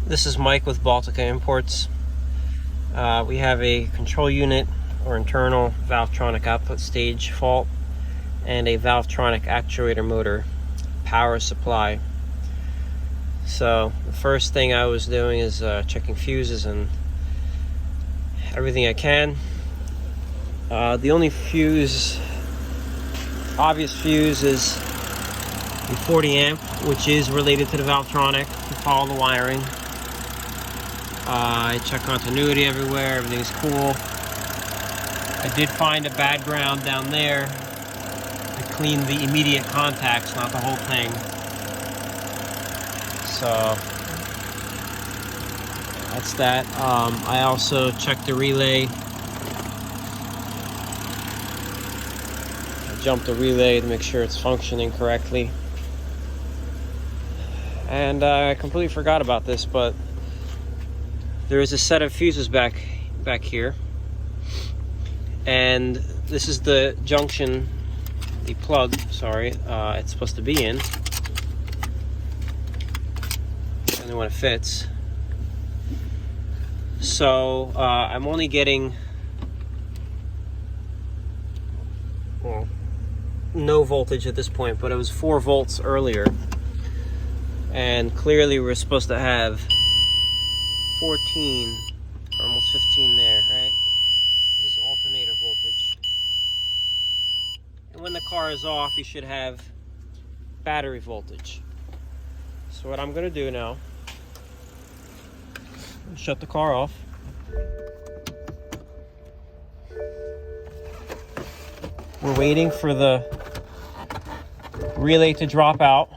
This is Mike with Baltica Imports. We have a control unit or internal ValveTronic output stage fault and a ValveTronic actuator motor power supply. So the first thing I was doing is checking fuses and everything I can. The only obvious fuse is the 40 amp, which is related to the ValveTronic. You follow the wiring. I check continuity everywhere, everything's cool. I did find a bad ground down there. I cleaned the immediate contacts, not the whole thing. So that's that. I also checked the relay. I jumped the relay to make sure it's functioning correctly. And I completely forgot about this, but there is a set of fuses back here, and this is the junction, the plug, sorry, it's supposed to be in, and when it fits. So I'm only getting, well, no voltage at this point, but it was 4 volts earlier, and clearly we're supposed to have 14 or almost 15 there, right? This is alternator voltage. And when the car is off, you should have battery voltage. So what I'm going to do now, shut the car off. We're waiting for the relay to drop out.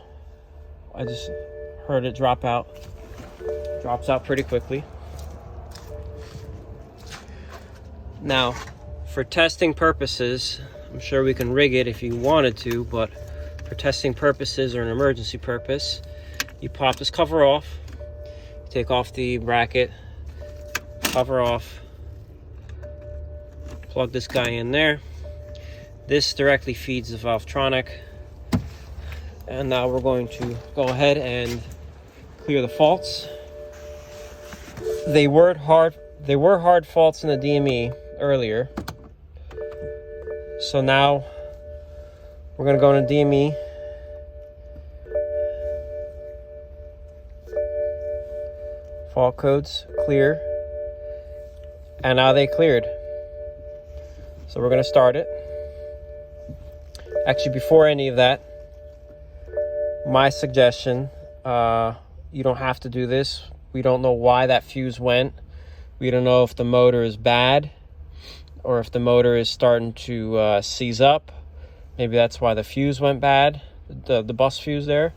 I just heard it drop out. Drops out pretty quickly. Now, for testing purposes, I'm sure we can rig it if you wanted to, but for testing purposes or an emergency purpose, you pop this cover off, take off the bracket, cover off, plug this guy in there. This directly feeds the ValveTronic. And now we're going to go ahead and clear the faults. They were hard faults in the DME earlier. So now we're going to go into DME. Fault codes clear. And now they cleared. So we're going to start it. Actually, before any of that, my suggestion, you don't have to do this. We don't know why that fuse went. We don't know if the motor is bad or if the motor is starting to seize up. Maybe that's why the fuse went bad, the bus fuse there.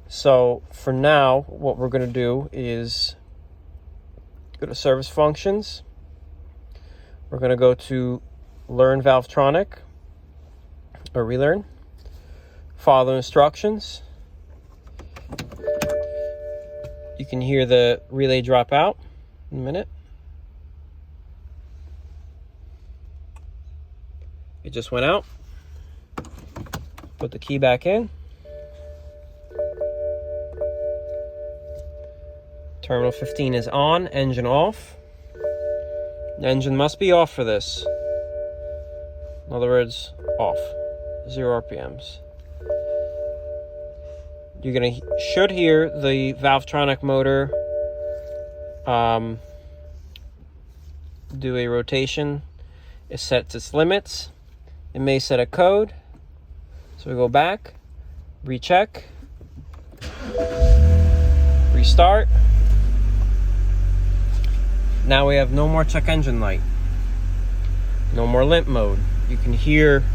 So for now, what we're going to do is go to Service Functions. We're going to go to Learn ValveTronic or Relearn. Follow the instructions. You can hear the relay drop out in a minute. It just went out. Put the key back in. Terminal 15 is on, engine off. The engine must be off for this. In other words, off. 0 RPMs. You're should hear the ValveTronic motor do a rotation. It sets its limits. It may set a code. So we go back, recheck, restart. Now we have no more check engine light. No more limp mode. You can hear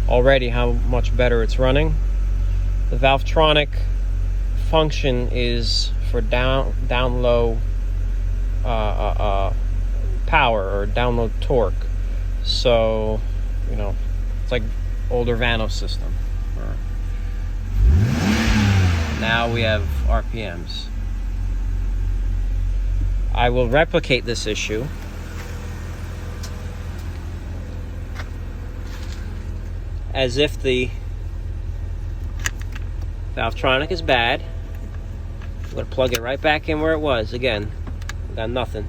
already how much better it's running. The ValveTronic function is for down low power or down low torque. So, you know, it's like older Vanos system. Now we have RPMs. I will replicate this issue. As if the ValveTronic is bad. gonna plug it right back in where it was. Again, got nothing.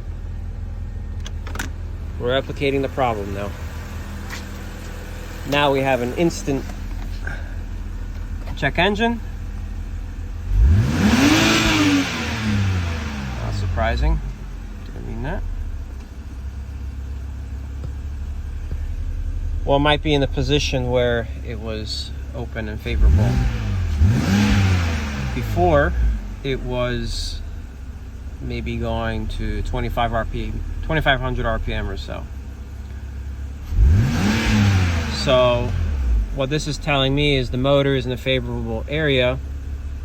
We're replicating the problem now. Now we have an instant check engine. Not surprising. Didn't mean that. Well, it might be in the position where it was open and favorable. Before, it was maybe going to 2500 RPM or so. So what this is telling me is the motor is in a favorable area,